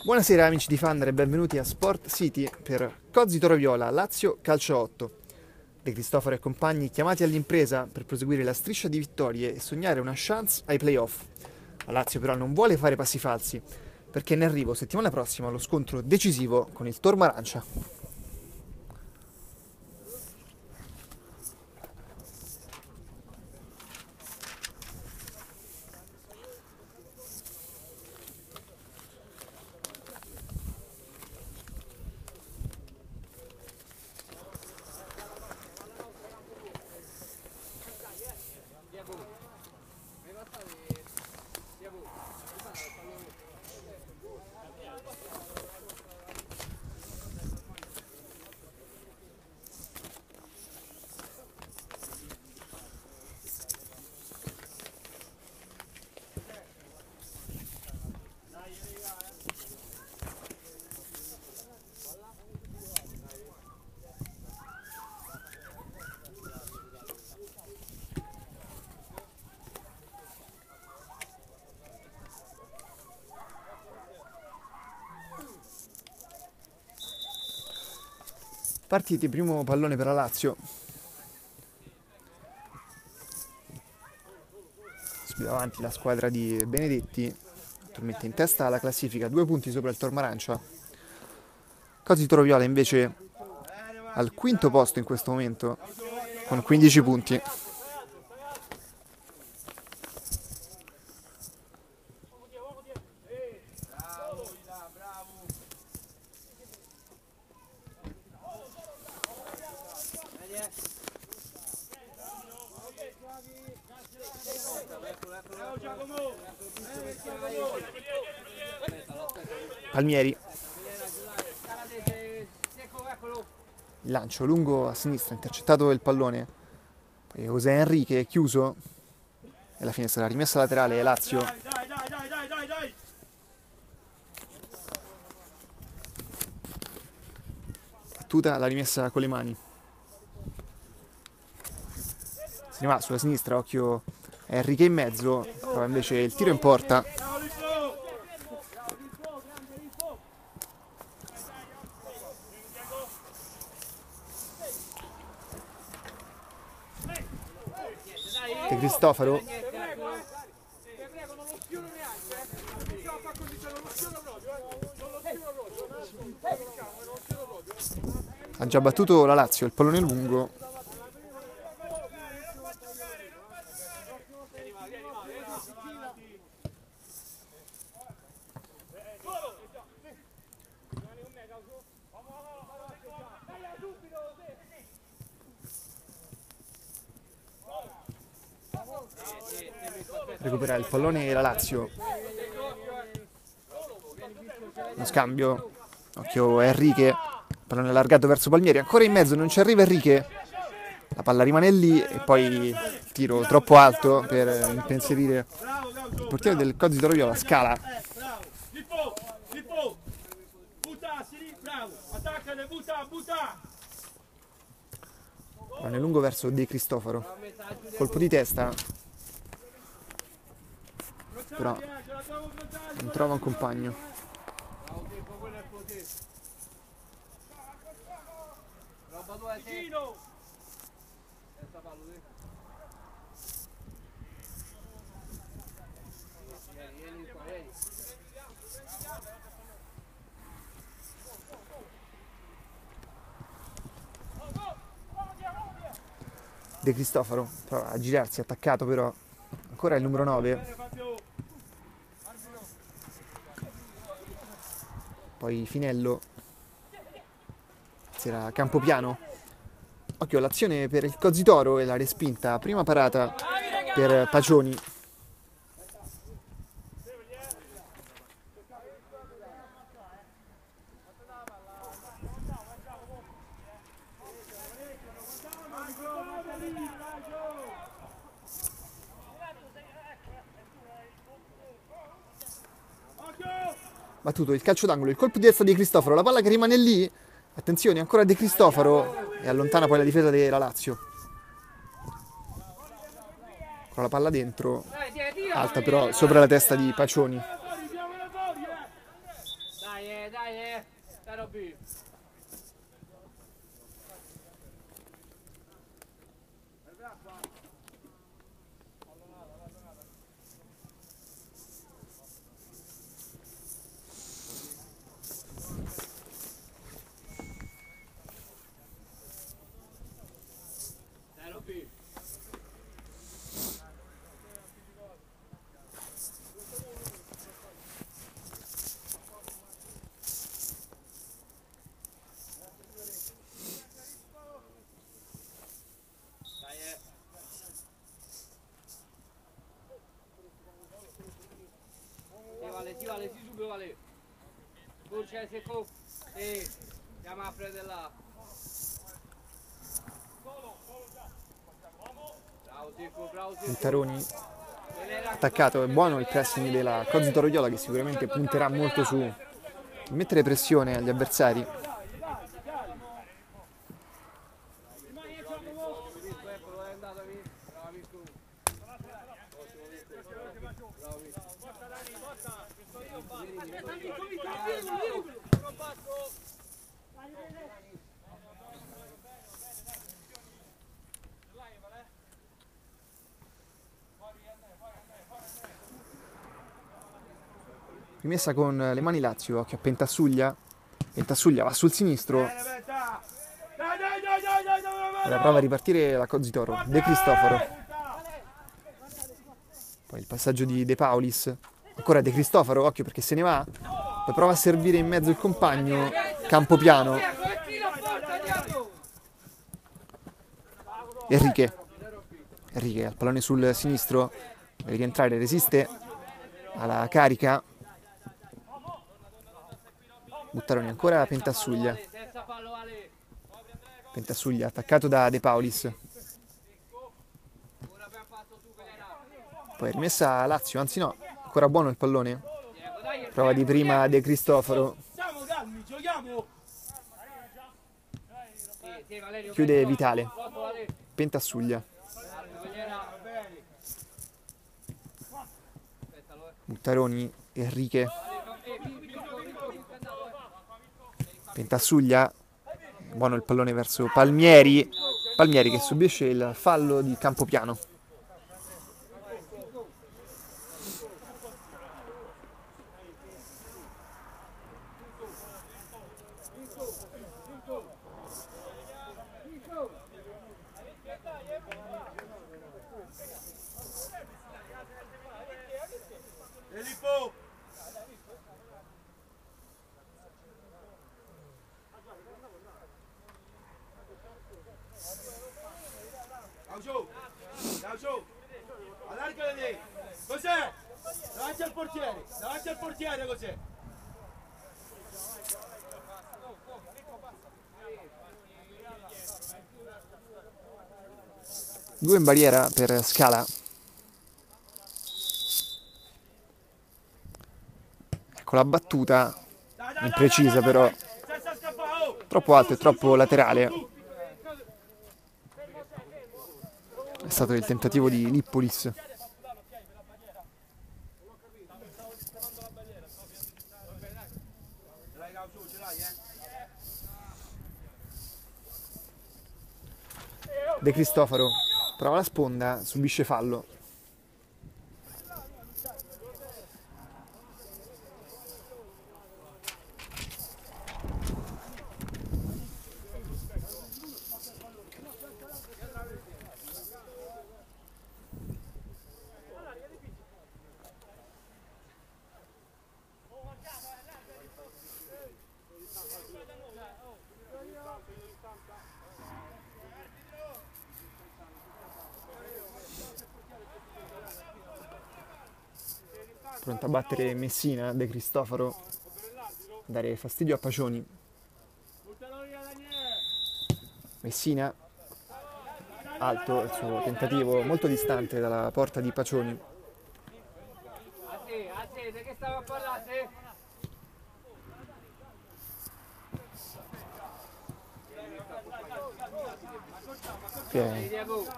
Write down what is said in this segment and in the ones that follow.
Buonasera amici di Fandare e benvenuti a Sport City per Cozzi Toro Viola, Lazio Calcio 8. De Cristofaro e compagni chiamati all'impresa per proseguire la striscia di vittorie e sognare una chance ai playoff. La Lazio però non vuole fare passi falsi, perché è in arrivo settimana prossima lo scontro decisivo con il Tormo Arancia. Partiti, primo pallone per la Lazio. Subito avanti la squadra di Benedetti, attualmente in testa alla classifica, 2 punti sopra il Tormo Arancia. Cozzi Toro Viola invece al quinto posto in questo momento con 15 punti. Palmieri, il lancio lungo a sinistra, intercettato il pallone, poi José Enrique chiuso e alla fine sarà rimessa laterale Lazio. Battuta la rimessa con le mani, se ne va sulla sinistra, occhio Enrique in mezzo, trova invece il tiro in porta. De Cristofaro ha già battuto la Lazio, il pallone lungo. Recupera il pallone la Lazio. Lo scambio, occhio Enrique, pallone allargato verso Palmieri, ancora in mezzo, non ci arriva Enrique, la palla rimane lì e poi il tiro troppo alto per impensierire il portiere del Cozzi Toro Viola, Scala. Pallone lungo verso De Cristofaro, colpo di testa, però non trova un compagno. De Cristofaro prova a girarsi, attaccato però ancora il numero 9. Poi Finello, era Campopiano, occhio l'azione per il Cozzi Toro e la respinta, prima parata per Pacioni. Battuto il calcio d'angolo, il colpo di testa di Cristofaro, la palla che rimane lì, attenzione ancora De Cristofaro e allontana poi la difesa della Lazio. Con la palla dentro, alta però sopra la testa di Pacioni. Sì, vale, sì, subito vale. Tu c'è secco. Sì, andiamo a prendere là. Bravo Secco, bravo Secco. Taroni attaccato, è buono il pressing della Cozzi Toroviola, che sicuramente punterà molto su mettere pressione agli avversari. Rimessa con le mani Lazio, occhio a Pentassuglia. Pentassuglia va sul sinistro. Ora prova a ripartire la Cozzi Toro. De Cristofaro. Poi il passaggio di De Paulis. Ancora De Cristofaro, occhio perché se ne va. Poi prova a servire in mezzo il compagno. Campopiano. Enrique. Enrique al pallone sul sinistro. Deve rientrare, resiste alla carica. Buttaroni ancora Pentassuglia. Pentassuglia attaccato da De Paulis. Poi rimessa a Lazio, anzi no, ancora buono il pallone. Prova di prima De Cristofaro. Chiude Vitale. Pentassuglia. Buttaroni, Enrique. Pentassuglia. Buono il pallone verso Palmieri. Palmieri che subisce il fallo di Campopiano. Allargala lì, cos'è? Davanti al portiere cos'è? Due in barriera per Scala. Ecco la battuta, imprecisa però, troppo alto e troppo laterale. È stato il tentativo di Lippolis. De Cristofaro prova la sponda, subisce fallo. Pronto a battere Messina, De Cristofaro, dare fastidio a Pacioni. Messina, alto il suo tentativo, molto distante dalla porta di Pacioni. Che stava a parlare?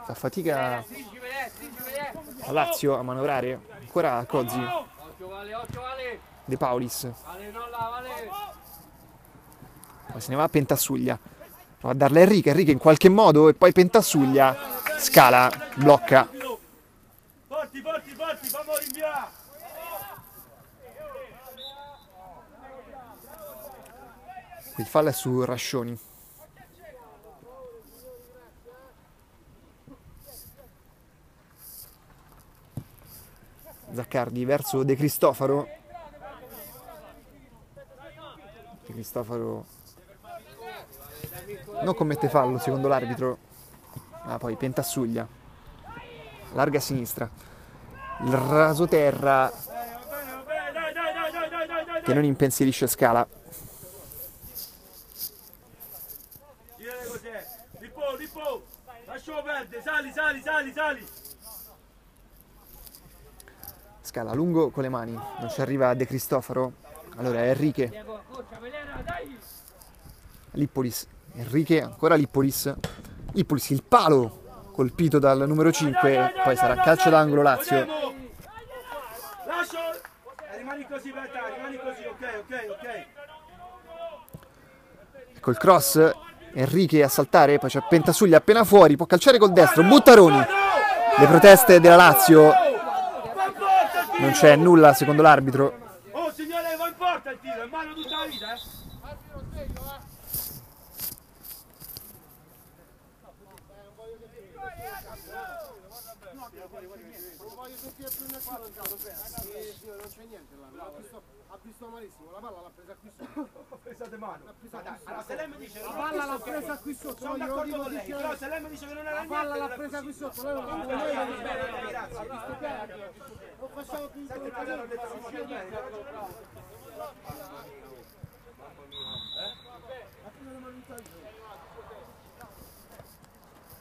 Fa fatica a Lazio a manovrare, ancora Cozzi. De Paulis. poi se ne va a Pentassuglia, prova a darla a Enrique in qualche modo e poi Pentassuglia, Scala, blocca. Forti, forti, forti, fammi rinviare. Il fallo è su Rascioni. Zaccardi verso De Cristofaro. De Cristofaro non commette fallo secondo l'arbitro. Poi Pentassuglia. Larga a sinistra. Il rasoterra che non impensierisce Scala. Lippo, lasciamo perdere, sali. Scala lungo con le mani, non ci arriva De Cristofaro. Allora è Enrique. Lippolis. Enrique, ancora Lippolis. Lippolis, il palo colpito dal numero 5. Poi sarà calcio d'angolo Lazio. Lascio. Rimani così, Betta, rimani così, ok. Col cross, Enrique a saltare, poi c'è Pentassuglia appena fuori, può calciare col destro, Buttaroni. Le proteste della Lazio. Non c'è nulla secondo l'arbitro. Oh signore, va in porta il tiro, è mano tutta la vita, Non c'è niente là, ha visto malissimo, la palla l'ha presa qui sotto. Pensate mano. Allora, se lei mi dice la palla l'ha presa qui sotto, sono d'accordo con lei, però se lei mi dice che non era la niente, palla l'ha presa qui sotto, lei non la grazie. non facciamo più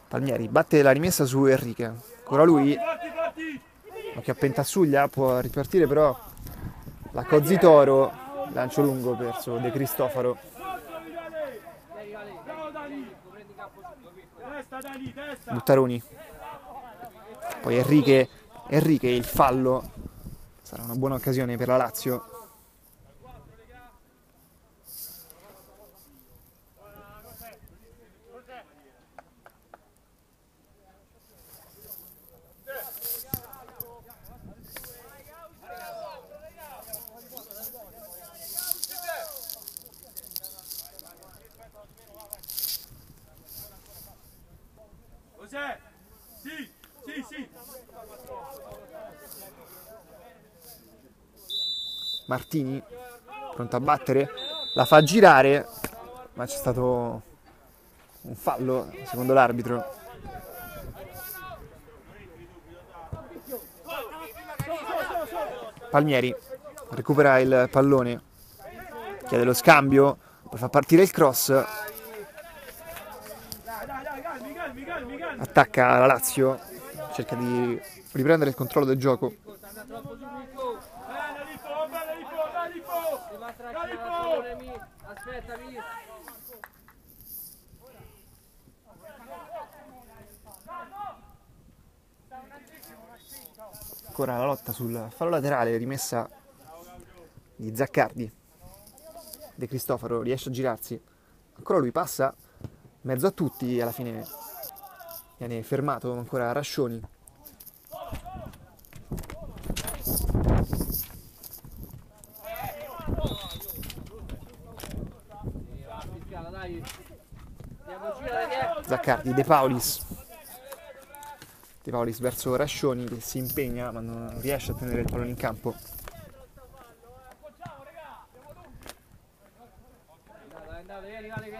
Palmieri batte la rimessa su Enrique. Ancora lui. Forti. Occhio a Pentassuglia, può ripartire però la Cozzitoro. Lancio lungo verso De Cristofaro. Buttaroni. Poi Enrique, il fallo. Sarà una buona occasione per la Lazio. José, sì. Martini, pronto a battere, la fa girare, ma c'è stato un fallo secondo l'arbitro. Palmieri recupera il pallone, chiede lo scambio, poi fa partire il cross, attacca la Lazio, cerca di riprendere il controllo del gioco. Ancora la lotta sul fallo laterale, rimessa di Zaccardi. De Cristofaro riesce a girarsi, ancora lui passa in mezzo a tutti e alla fine viene fermato ancora Rascioni. Zaccardi, De Paulis verso Rascioni che si impegna ma non riesce a tenere il pallone in campo.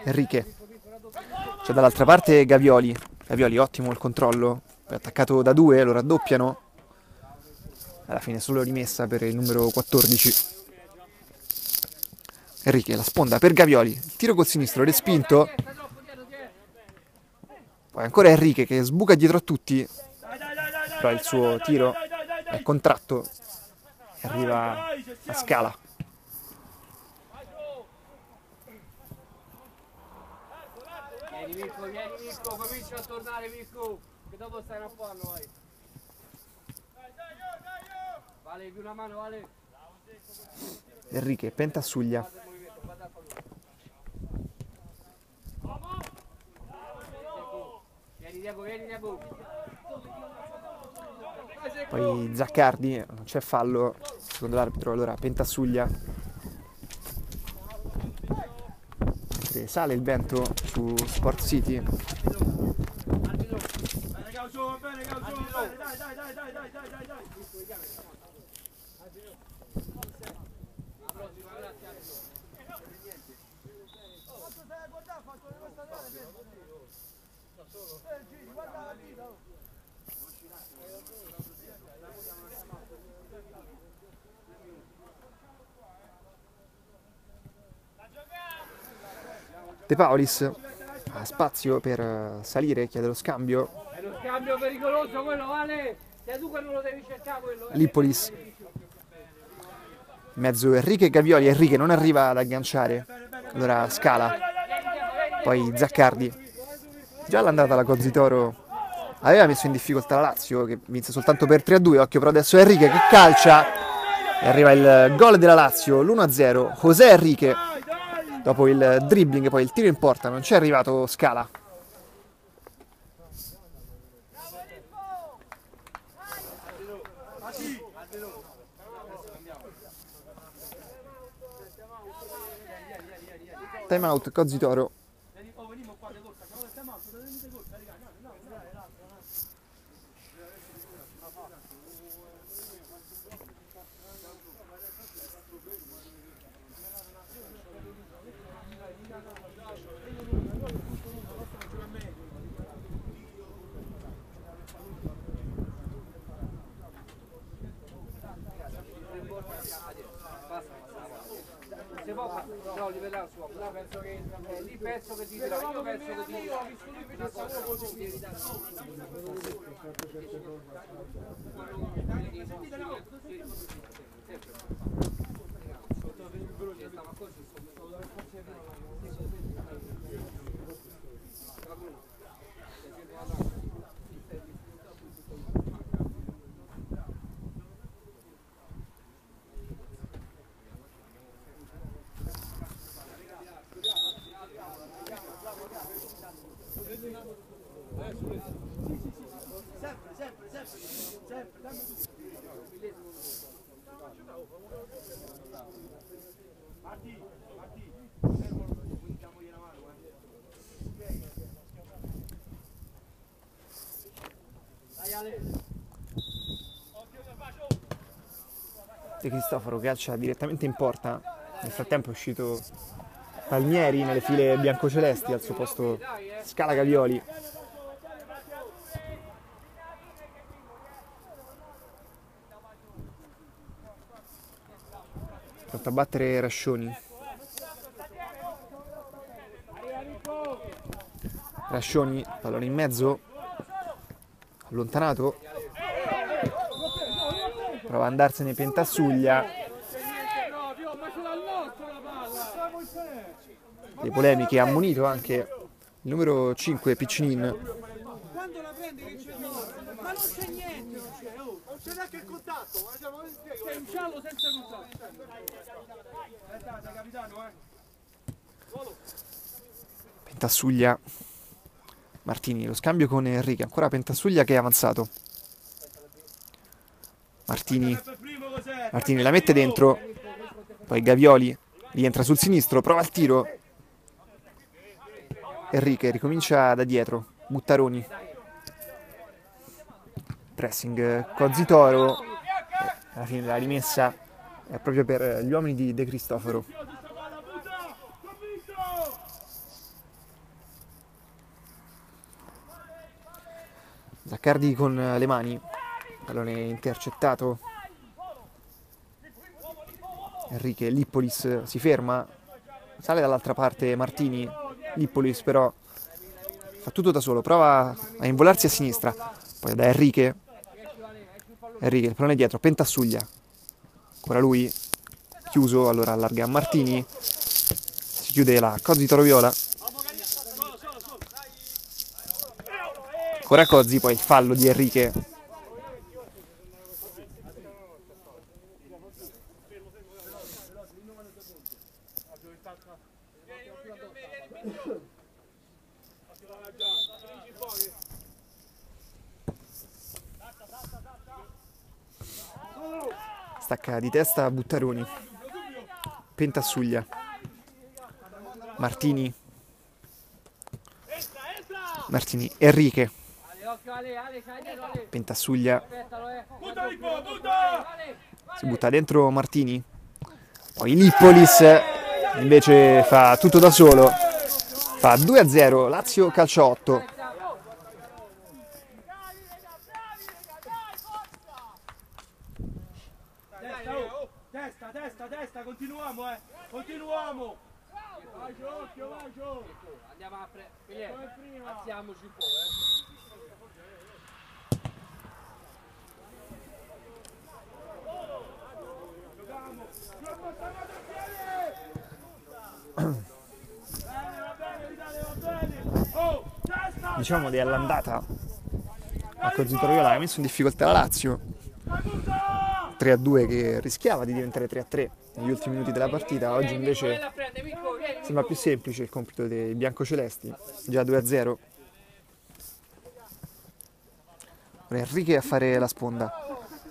Enrique, c'è dall'altra parte Gavioli, ottimo il controllo, poi attaccato da due, lo raddoppiano, alla fine solo rimessa per il numero 14. Enrique, la sponda per Gavioli, il tiro col sinistro respinto, poi ancora Enrique che sbuca dietro a tutti, però il suo tiro è contratto e arriva a Scala. Vieni Mirko, comincia a tornare Mirko, che dopo stai un po' a noi. Vale, più una mano, Vale. Enrique, Pentassuglia. Secco, vieni a buco. Poi Zaccardi, non c'è fallo secondo l'arbitro, allora Pentassuglia. Mentre sale il vento su Sport City. Bene, Gaucho, bene, dai, dai. De Paulis ha spazio per salire, chiede lo scambio. È lo scambio pericoloso quello, vale. Se tu che non lo devi cercare quello. Lippolis. In mezzo Enrique e Gavioli. Enrique non arriva ad agganciare. Allora scala. Poi Zaccardi. Già l'andata la Cozzitoro aveva messo in difficoltà la Lazio, che vinse soltanto per 3-2. Occhio però adesso Enrique che calcia. E arriva il gol della Lazio, l'1-0. José Enrique. Dopo il dribbling, poi il tiro in porta, non c'è arrivato Scala. Time out, Cozzitoro. Se può fare, no, livellare su, però penso che lì penso che ti dirà, io penso che ti dirà una cosa così, devi dare De Cristofaro calcia direttamente in porta. Nel frattempo è uscito Palmieri nelle file biancocelesti, al suo posto Scala Gavioli. Pronto a battere Rascioni. Rascioni, pallone in mezzo, allontanato. Prova ad andarsene Pentassuglia. Le polemiche, ha ammonito anche il numero 5 Piccinin. Quando la prendi che c'è, ma non c'è niente, non c'è neanche il contatto, ma siamo in spiego. C'è un giallo senza contatto. Aspetta, capitano, Pentassuglia. Martini, lo scambio con Enrique, ancora Pentassuglia che è avanzato. Martini la mette dentro, poi Gavioli rientra sul sinistro, prova il tiro. Enrique ricomincia da dietro, Buttaroni. Pressing Cozzitoro, alla fine la rimessa è proprio per gli uomini di De Cristofaro. Zaccardi con le mani, pallone intercettato. Enrique, Lippolis si ferma, sale dall'altra parte Martini. Lippolis però fa tutto da solo, prova a involarsi a sinistra, poi da Enrique, il pallone dietro, Pentassuglia, ancora lui, chiuso, allora allarga a Martini, si chiude la Cozzi Toroviola. Ancora Cozzi, poi il fallo di Enrique. Stacca di testa Buttaroni. Pentassuglia. Martini. Martini. Enrique. Pentassuglia. Si butta dentro Martini. Poi Lippolis invece fa tutto da solo. Fa 2-0. Lazio calcio 8. Testa, continuiamo, continuiamo. Vai Giocchio, vai Giocchio. Andiamo a prendere. Alziamoci un po', Giochiamo. Diciamo che all'andata a Cozzito Roviola ha messo in difficoltà la Lazio. 3-2 che rischiava di diventare 3-3 negli ultimi minuti della partita. Oggi invece sembra più semplice il compito dei biancocelesti, già 2-0. Ora Enrique a fare la sponda,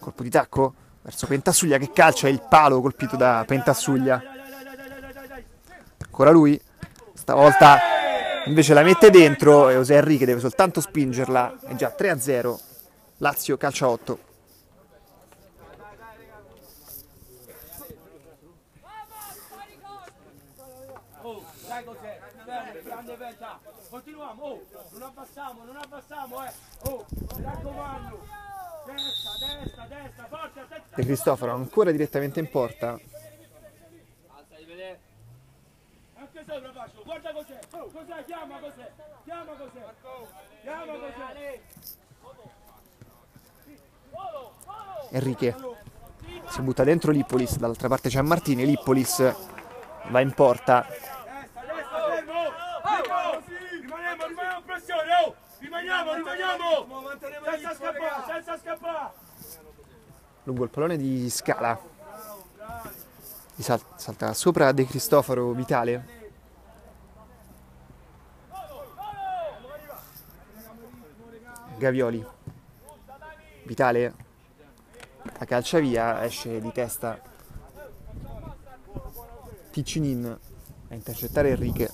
colpo di tacco verso Pentassuglia che calcia il palo colpito da Pentassuglia. Ancora lui, stavolta invece la mette dentro e José Enrique deve soltanto spingerla. È già 3-0, Lazio calcia 8. Sai cos'è? Grande vetta. Continuiamo, non abbassiamo, mi raccomando. Destra, forza, De Cristofaro ancora direttamente in porta. Anche sopra faccio, guarda cos'è, cos'è, chiama cos'è. Enrique si butta dentro Lippolis, dall'altra parte c'è Martini, Lippolis va in porta. Destra, fermo, rimaniamo in pressione, rimaniamo, senza scappare. Lungo il pallone di Scala. Salta sopra De Cristofaro Vitale. Gavioli. Vitale la calcia via, esce di testa Piccinin a intercettare Enrique.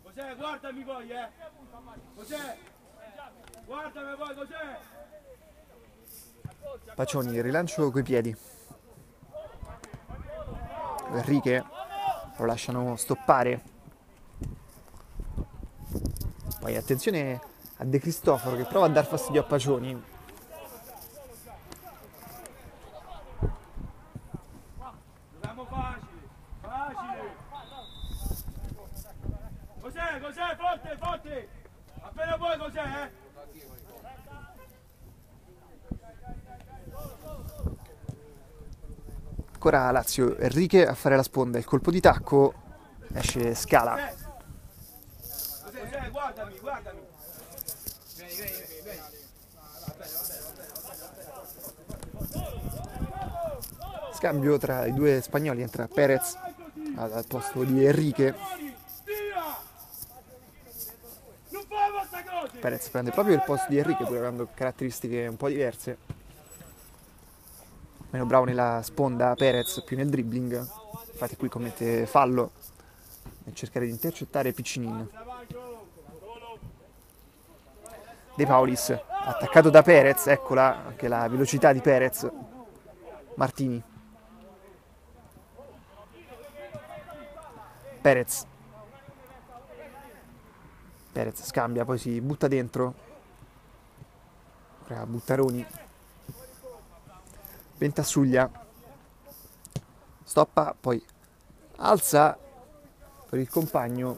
Cos'è? Guardami poi, Cos'è? Guardami poi, cos'è? Pacioni, rilancio coi piedi. Enrique lo lasciano stoppare. Poi attenzione a De Cristofaro che prova a dar fastidio a Pacioni. Giochiamo facile. Cos'è? Forte. Appena poi cos'è, Ancora Lazio, Enrique a fare la sponda, il colpo di tacco, esce Scala. Cos'è? Guardami. Scambio tra i due spagnoli, entra Perez al posto di Enrique. Perez prende proprio il posto di Enrique, pur avendo caratteristiche un po' diverse. Meno bravo nella sponda Perez, più nel dribbling. Infatti qui commette fallo nel cercare di intercettare Piccinin. De Paulis, attaccato da Perez, eccola anche la velocità di Perez. Martini. Perez scambia, poi si butta dentro. Buttaroni. Pentassuglia. Stoppa, poi alza per il compagno.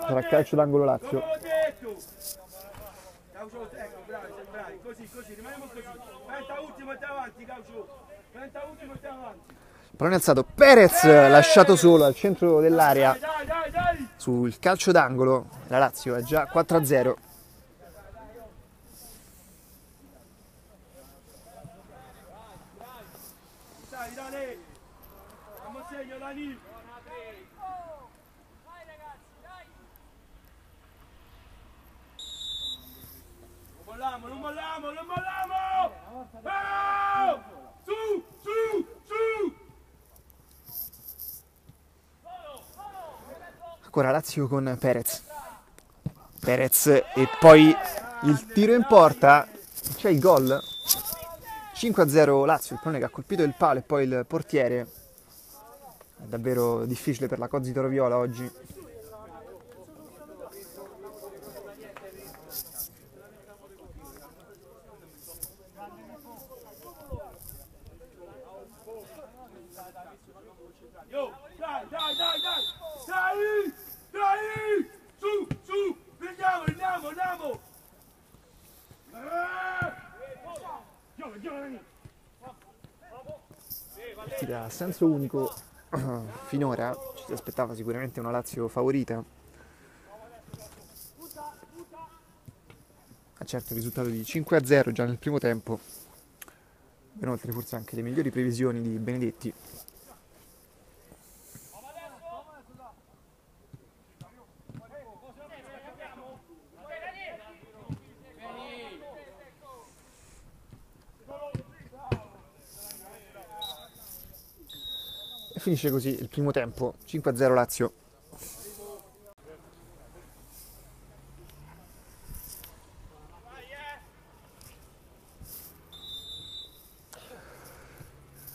Sarà calcio d'angolo Lazio. Ecco, bravi, così, rimaniamo così. Penta ultimo e davanti, Pallone alzato, Perez lasciato solo al centro dell'area Dai. sul calcio d'angolo. La Lazio è già 4-0. Dai, Dani. Siamo segno, Dani. molliamo, non molliamo, non molliamo! Oh! Su, su, su! Ancora Lazio con Perez. Perez e poi il tiro in porta. C'è il gol. 5-0 Lazio, il pallone che ha colpito il palo e poi il portiere. È davvero difficile per la Cozzi Toroviola oggi. Yo, dai, dai, dai, dai! Dai! Dai! Su, su! Andiamo, andiamo, andiamo! Partita a senso unico finora, ci si aspettava sicuramente una Lazio favorita. Ma certo il risultato di 5-0 già nel primo tempo, inoltre forse anche le migliori previsioni di Benedetti. E finisce così il primo tempo, 5-0 Lazio.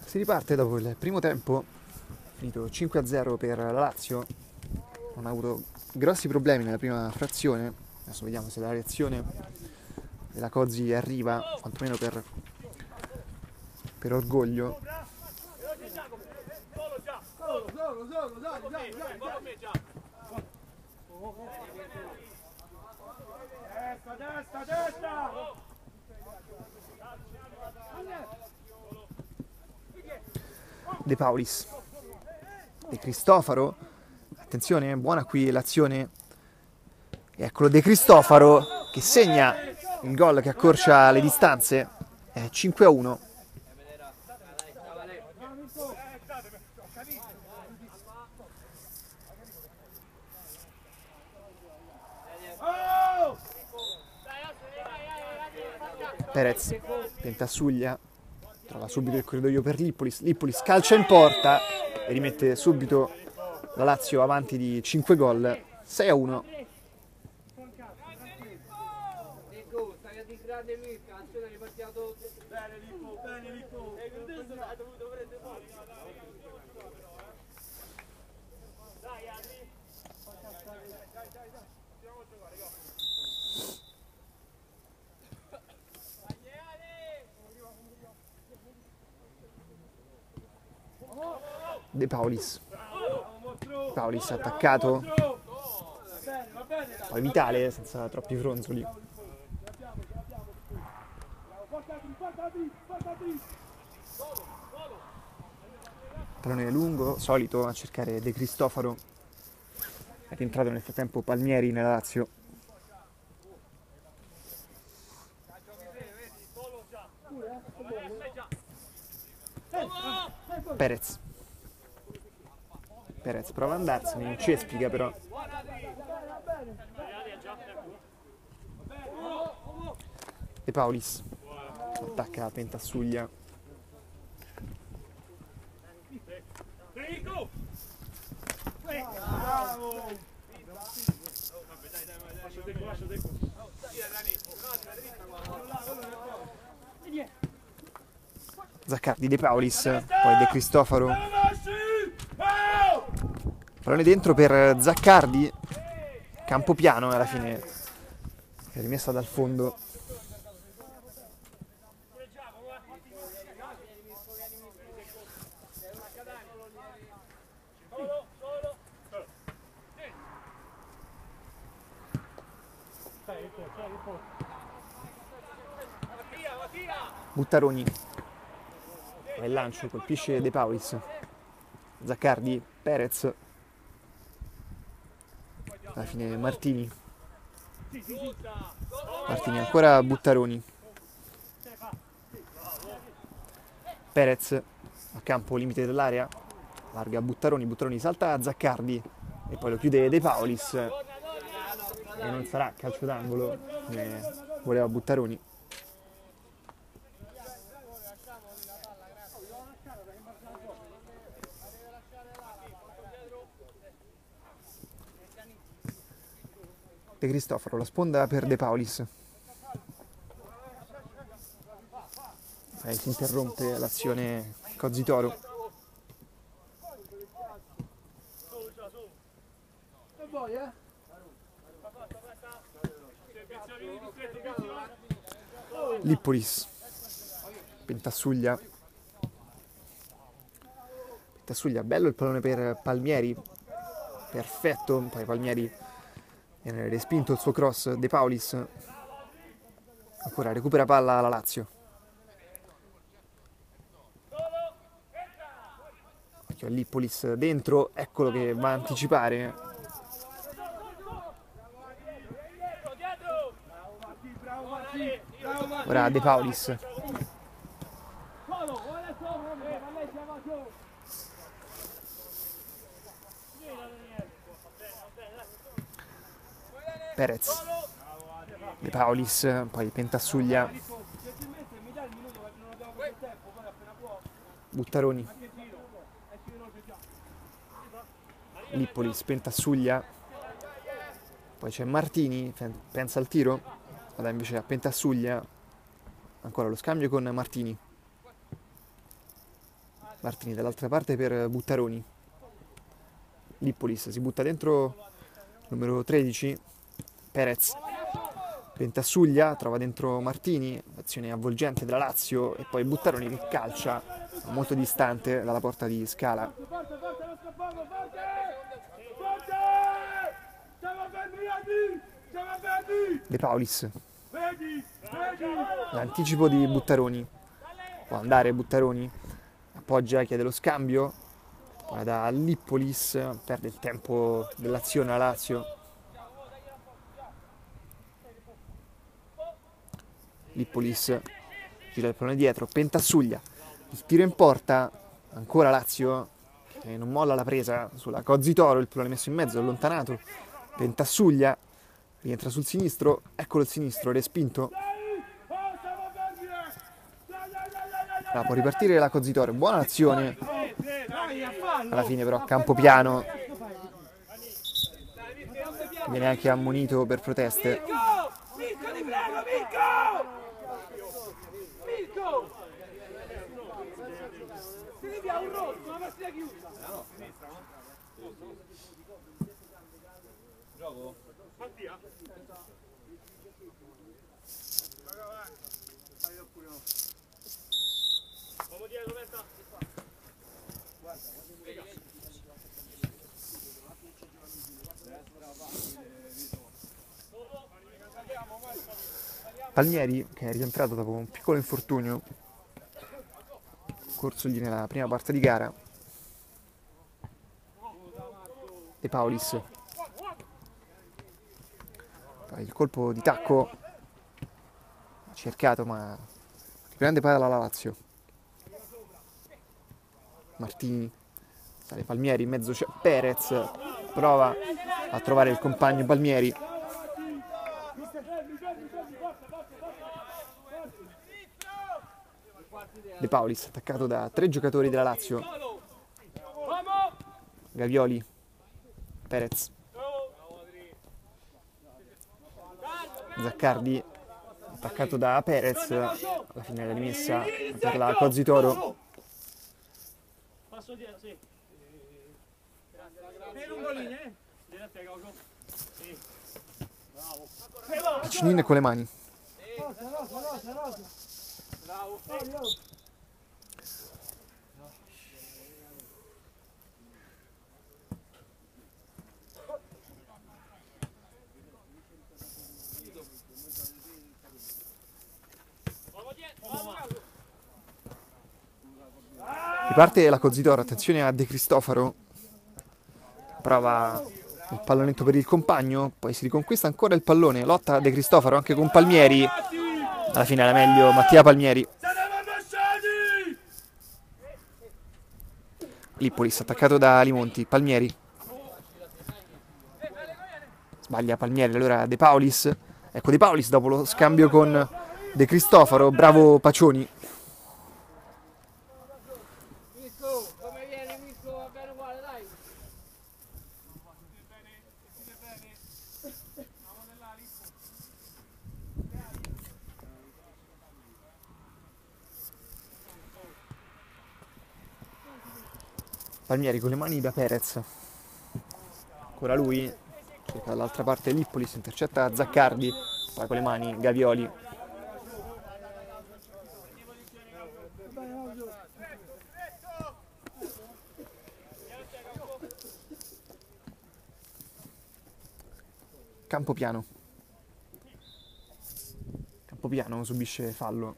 Si riparte dopo il primo tempo, finito 5-0 per la Lazio. Non ha avuto grossi problemi nella prima frazione. Adesso vediamo se la reazione della Cozzi arriva, quantomeno per orgoglio. Destra, destra, destra! De Paulis, De Cristofaro, attenzione, buona qui l'azione, e eccolo De Cristofaro che segna il gol che accorcia le distanze, è 5-1. Perez tenta Suglia, trova subito il corridoio per Lippolis, Lippolis calcia in porta e rimette subito la Lazio avanti di 5 gol, 6-1. Ecco, stai a di grande Mirka, azione ripartiamo. Bene Lippo, bene Lippo! Dai Adri! De Paulis, Paulis attaccato, poi Vitale senza troppi fronzoli. Pallone lungo, solito a cercare De Cristofaro. È rientrato nel frattempo Palmieri nella Lazio. Perez. Perez prova ad andarsene, in cespica però. De Paulis attacca, tenta Suglia. Zaccardi, De Paulis, poi De Cristofaro. Pallone dentro per Zaccardi, campo piano e alla fine è rimessa dal fondo. Buttaroni, il lancio colpisce De Paulis, Zaccardi, Perez, alla fine Martini, ancora Buttaroni, Perez a campo limite dell'area, larga Buttaroni, Buttaroni salta a Zaccardi e poi lo chiude De Paulis e non sarà calcio d'angolo, voleva Buttaroni. De Cristofaro, la sponda per De Paulis. Si interrompe l'azione Cozzitoro. Lippolis, Pentassuglia. Pentassuglia, bello il pallone per Palmieri, perfetto, poi Palmieri viene respinto il suo cross. De Paulis ancora recupera palla la Lazio. Occhio a Lippolis dentro, eccolo che va a anticipare. Ora De Paulis. Perez. De Paulis, poi Pentassuglia. Buttaroni. Lippolis, Pentassuglia. Poi c'è Martini, pensa al tiro, ma invece a Pentassuglia. Ancora lo scambio con Martini. Martini dall'altra parte per Buttaroni. Lippolis si butta dentro numero 13. Perez. Pentassuglia trova dentro Martini. Azione avvolgente della Lazio. E poi Buttaroni che calcia molto distante dalla porta di Scala. De Paulis. L'anticipo di Buttaroni. Può andare Buttaroni. Appoggia, chiede lo scambio. Poi da Lippolis. Perde il tempo dell'azione a Lazio. Lippolis gira il pallone dietro. Pentassuglia. Il tiro in porta. Ancora Lazio che non molla la presa sulla Cozzitoro. Il pallone messo in mezzo, allontanato. Pentassuglia rientra sul sinistro. Eccolo il sinistro, respinto. Può ripartire la Cozzitoro, buona azione. Alla fine però Campopiano viene anche ammonito per proteste. Palmieri, che è rientrato dopo un piccolo infortunio corsogli nella prima parte di gara. De Paulis. Poi il colpo di tacco cercato, ma grande palla alla Lazio. Martini, sale Palmieri, in mezzo c'è Perez, prova a trovare il compagno Palmieri. De Paulis, attaccato da 3 giocatori della Lazio. Gavioli, Perez, Zaccardi, attaccato da Perez, alla fine la rimessa per la Cozzitoro. Piccinini con le mani. Riparte la Cozzitoro, attenzione a De Cristofaro. Prova il pallonetto per il compagno, poi si riconquista ancora il pallone, lotta De Cristofaro anche con Palmieri. Alla fine era meglio Mattia Palmieri. Lippolis attaccato da Limonti, Palmieri. Sbaglia Palmieri, allora De Paulis. Ecco De Paulis dopo lo scambio con De Cristofaro, bravo Pacioni. Mirko, come vieni Mirko? Va bene uguale, dai. Palmieri con le mani da Perez. Ancora lui, cerca dall'altra parte Lippolis, intercetta Zaccardi, poi con le mani Gavioli. Campopiano. Campopiano subisce fallo.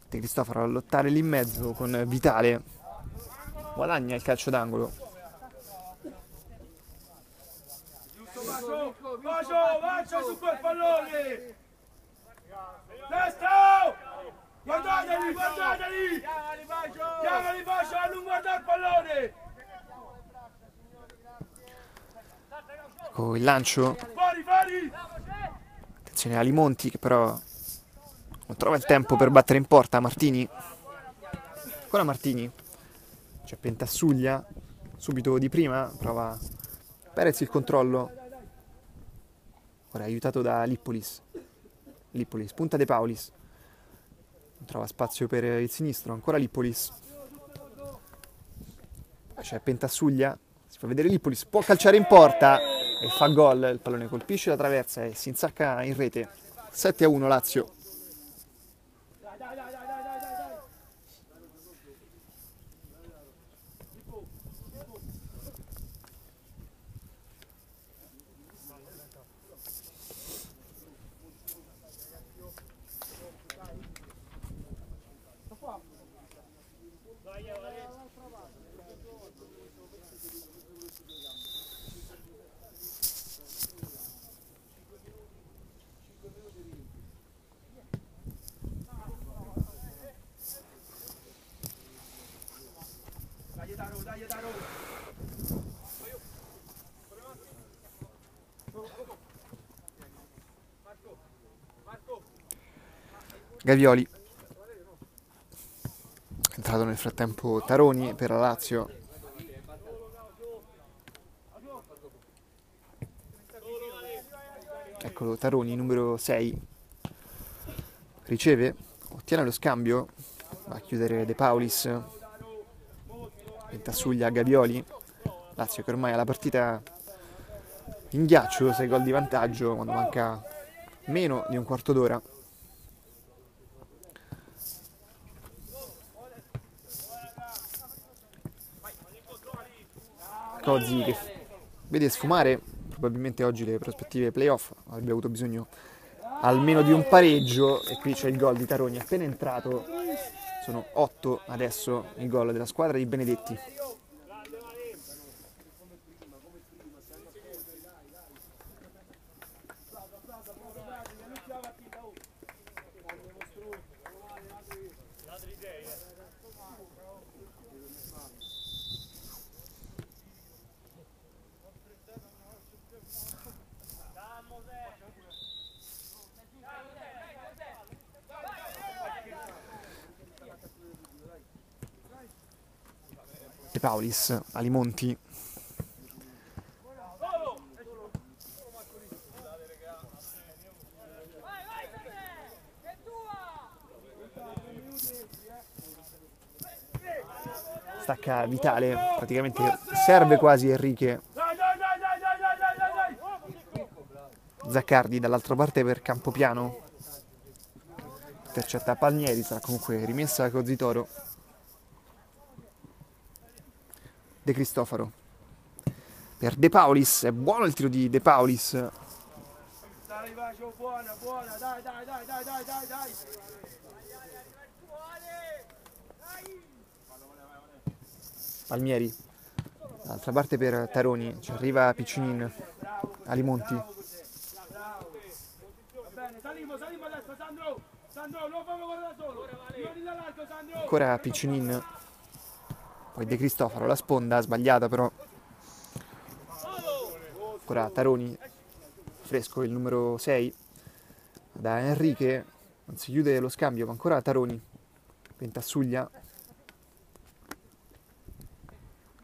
De Cristofaro a lottare lì in mezzo con Vitale. Guadagna il calcio d'angolo. Bacio su quel pallone! Destro! Guardateli! Chiamali Bacio a non guardare il pallone! Ecco il lancio. Fuori! Attenzione a Limonti che però non trova il tempo per battere in porta. Martini. Ancora Martini. C'è Pentassuglia. Subito di prima. Prova Perez il controllo. Ora aiutato da Lippolis. Lippolis. Punta De Paulis. Non trova spazio per il sinistro. Ancora Lippolis. C'è Pentassuglia. Si fa vedere Lippolis. Può calciare in porta. E fa gol. Il pallone colpisce la traversa e si insacca in rete. 7-1 Lazio. Gavioli. È entrato nel frattempo Taroni per la Lazio. Eccolo Taroni, numero 6. Riceve, ottiene lo scambio. Va a chiudere De Paulis. Pentassuglia, Gavioli. Lazio che ormai ha la partita in ghiaccio, 6 gol di vantaggio quando manca meno di un quarto d'ora. Cozzi che vede sfumare probabilmente oggi le prospettive playoff, avrebbe avuto bisogno almeno di un pareggio e qui c'è il gol di Taroni appena entrato. Sono 8 adesso il gol della squadra di Benedetti. De Paulis, Alimonti. Stacca Vitale, praticamente serve quasi Enrique. Zaccardi dall'altra parte per Campopiano. Intercetta Palmieri, sarà comunque rimessa a Cozzitoro. De Cristofaro per De Paulis, è buono il tiro di De Paulis. Dai Bacio, buona, dai. Palmieri, dall'altra parte per Taroni, ci arriva Piccinin, Alimonti. Bene, saliamo adesso, Sandro, non fammi guardare solo. Ancora Piccinin. Poi De Cristofaro, la sponda sbagliata però. Ancora Taroni, fresco il numero 6. Da Enrique, non si chiude lo scambio, ma ancora Taroni. Pentassuglia.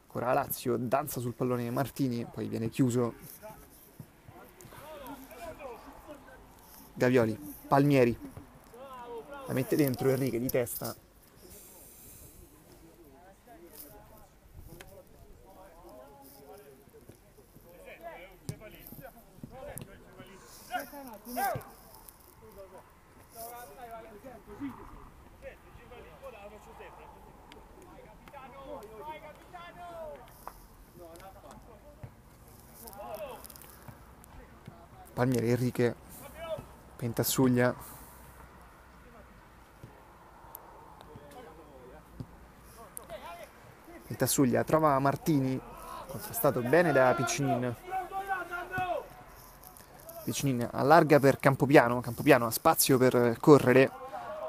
Ancora Lazio, danza sul pallone Martini, poi viene chiuso. Gavioli, Palmieri. La mette dentro Enrique di testa. Palmieri, Enrique, Pentassuglia. Pentassuglia trova Martini, contrastato bene da Piccinin. Piccinin allarga per Campopiano, Campopiano ha spazio per correre,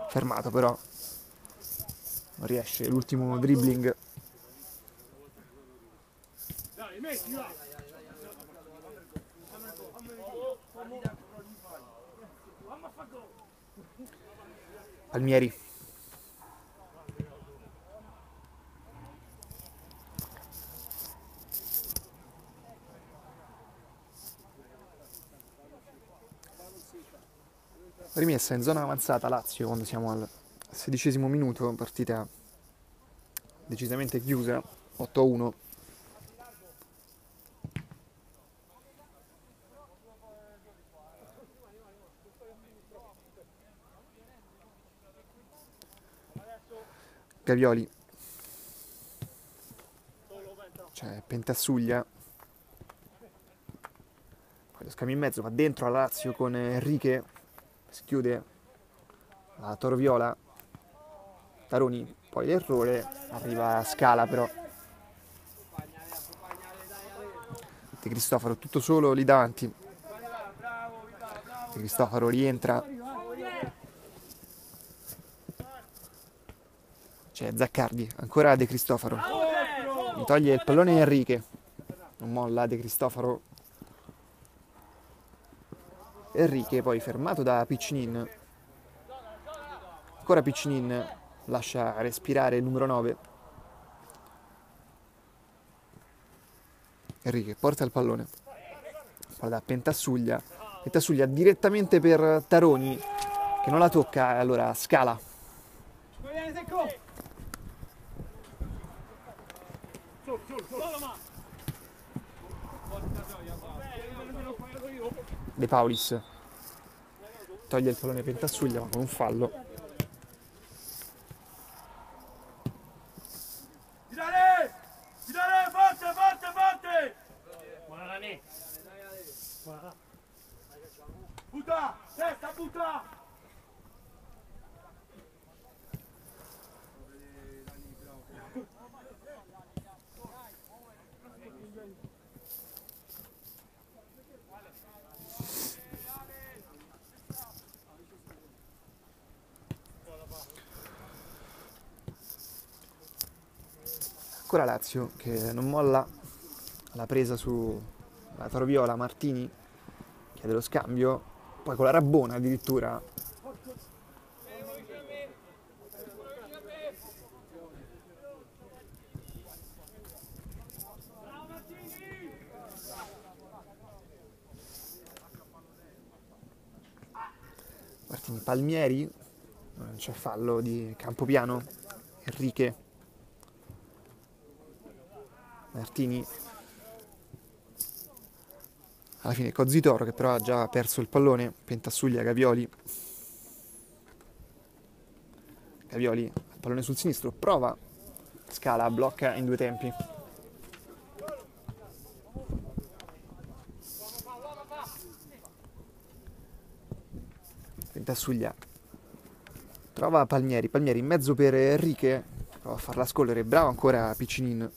fermato però, non riesce, l'ultimo dribbling. Palmieri. Rimessa in zona avanzata Lazio quando siamo al 16° minuto, partita decisamente chiusa, 8-1. Gavioli, c'è Pentassuglia, poi lo scambio in mezzo va dentro alla Lazio con Enrique, si chiude la Toroviola, Taroni, poi l'errore, arriva a Scala però. De Cristofaro tutto solo lì davanti, De Cristofaro rientra. C'è Zaccardi, ancora De Cristofaro, gli toglie il pallone Enrique, non molla De Cristofaro. Enrique poi fermato da Piccinin, ancora Piccinin, lascia respirare il numero 9. Enrique porta il pallone, palla da Pentassuglia, Pentassuglia direttamente per Taroni che non la tocca, allora Scala. De Paulis toglie il pallone Pentassuglia ma con un fallo. Tirare! Tirare! Forte, forte, forte! Butta! Testa, butta! Ancora Lazio che non molla la presa su la Toroviola, Martini chiede lo scambio, poi con la Rabbona addirittura. Martini, Palmieri, non c'è fallo di Campopiano, Enrique. Martini, alla fine Cozzitoro che però ha già perso il pallone, Pentassuglia, Gavioli, Gavioli, il pallone sul sinistro, prova, Scala, blocca in due tempi. Pentassuglia, trova Palmieri, Palmieri in mezzo per Enrique, prova a farla scorrere, bravo ancora Piccinin.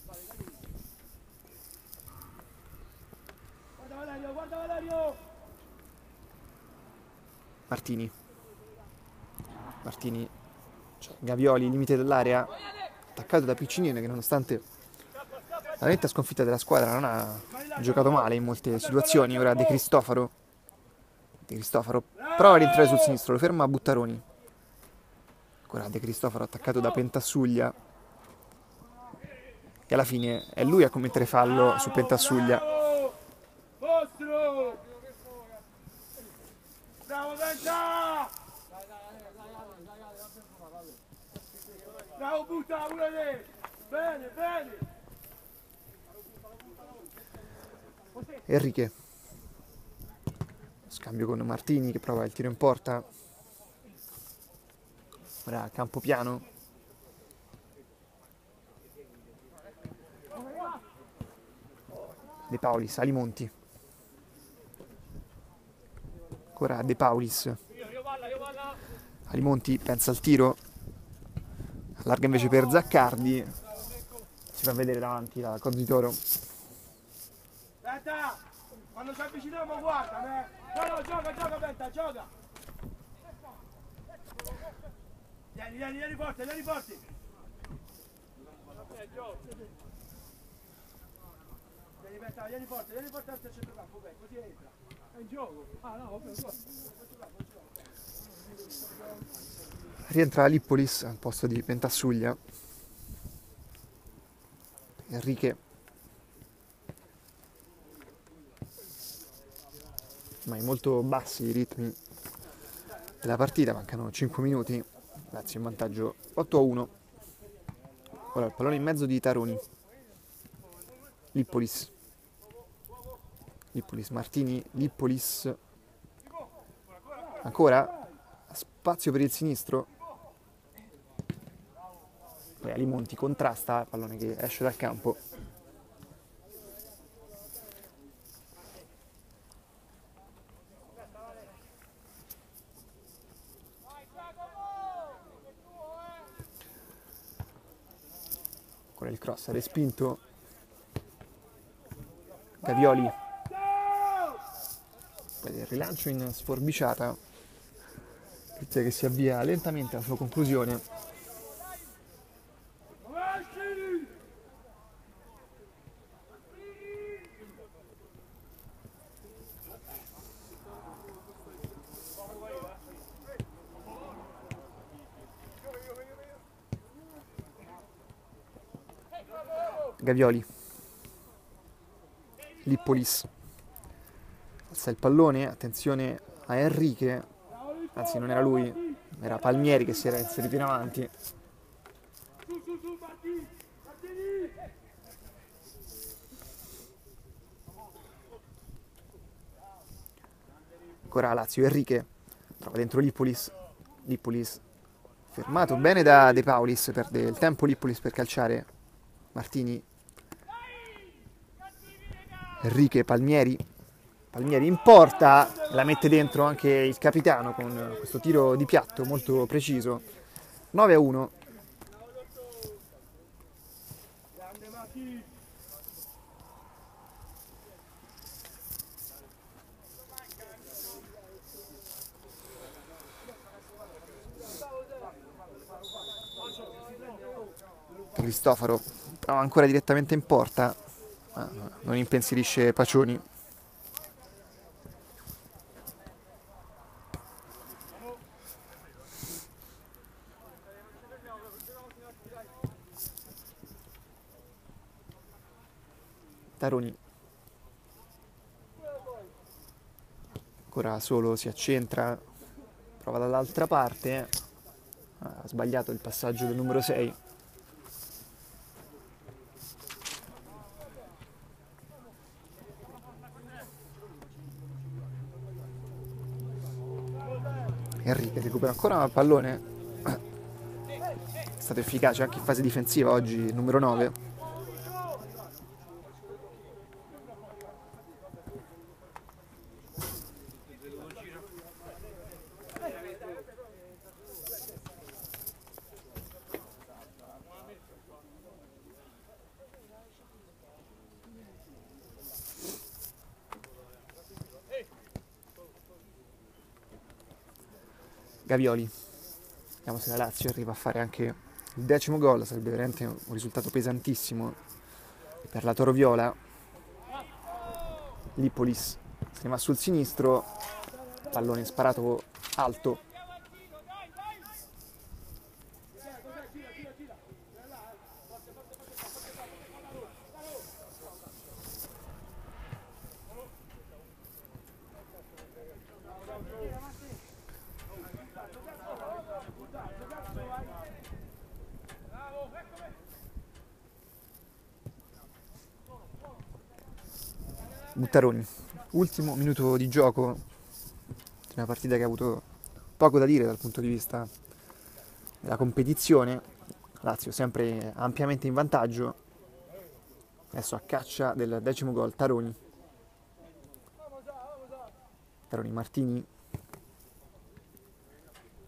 Martini, cioè Gavioli, limite dell'area, attaccato da Piccinini che nonostante la netta sconfitta della squadra non ha giocato male in molte situazioni. Ora De Cristofaro prova a rientrare sul sinistro, lo ferma Buttaroni. Ancora De Cristofaro attaccato da Pentassuglia e alla fine è lui a commettere fallo su Pentassuglia. Mostro! Bravo Penta! Bravo butta pure te! Bene, bene! Enrique, scambio con Martini che prova il tiro in porta. Ora campo piano. De Paulis, Alimonti. Ancora De Paulis. Alimonti pensa al tiro. Allarga invece per Zaccardi. Si fa vedere davanti la Cozzitoro. Aspetta! Quando ci avviciniamo guarda, no, gioca, Penta, gioca! Vieni forte! Vieni forte al centrocampo, così entra. È in gioco. Ah no, vabbè, Rientra Lippolis al posto di Pentassuglia. Enrique. Ma molto bassi i ritmi della partita, mancano 5 minuti. Lazio in vantaggio 8-1. Ora il pallone in mezzo di Taroni. Lippolis, Martini, Lippolis. Ancora spazio per il sinistro. Poi Alimonti contrasta, pallone che esce dal campo. Ancora il cross respinto. Gavioli. Poi il rilancio in sforbiciata. Che si avvia lentamente alla sua conclusione. Gavioli. Lippolis. Alza il pallone, attenzione a Enrique. Anzi, non era lui, era Palmieri che si era inserito in avanti. Ancora Lazio, Enrique trova dentro Lippolis. Fermato bene da De Paulis, perde il tempo Lippolis per calciare. Martini. Enrique, Palmieri in porta, la mette dentro anche il capitano con questo tiro di piatto molto preciso. 9-1. Cristofaro prova ancora direttamente in porta, ma non impensierisce Pacioni. Taroni ancora solo, si accentra, prova dall'altra parte, ha sbagliato il passaggio del numero 6. Enrique recupera ancora il pallone, è stato efficace anche in fase difensiva oggi il numero 9. Gavioli, vediamo se la Lazio arriva a fare anche il 10° gol, sarebbe veramente un risultato pesantissimo per la Toroviola. Lippolis se ne va sul sinistro, pallone sparato alto. Buttaroni, ultimo minuto di gioco di una partita che ha avuto poco da dire dal punto di vista della competizione. Lazio sempre ampiamente in vantaggio, adesso a caccia del 10° gol. Taroni, Martini,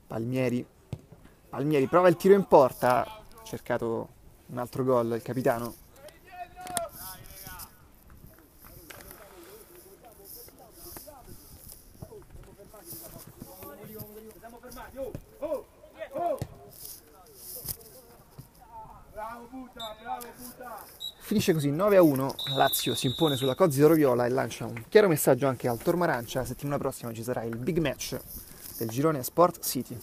Palmieri prova il tiro in porta, ha cercato un altro gol il capitano. Finisce così 9-1, Lazio si impone sulla Cozzi Toroviola e lancia un chiaro messaggio anche al Tormarancia. La settimana prossima ci sarà il big match del girone Sport City.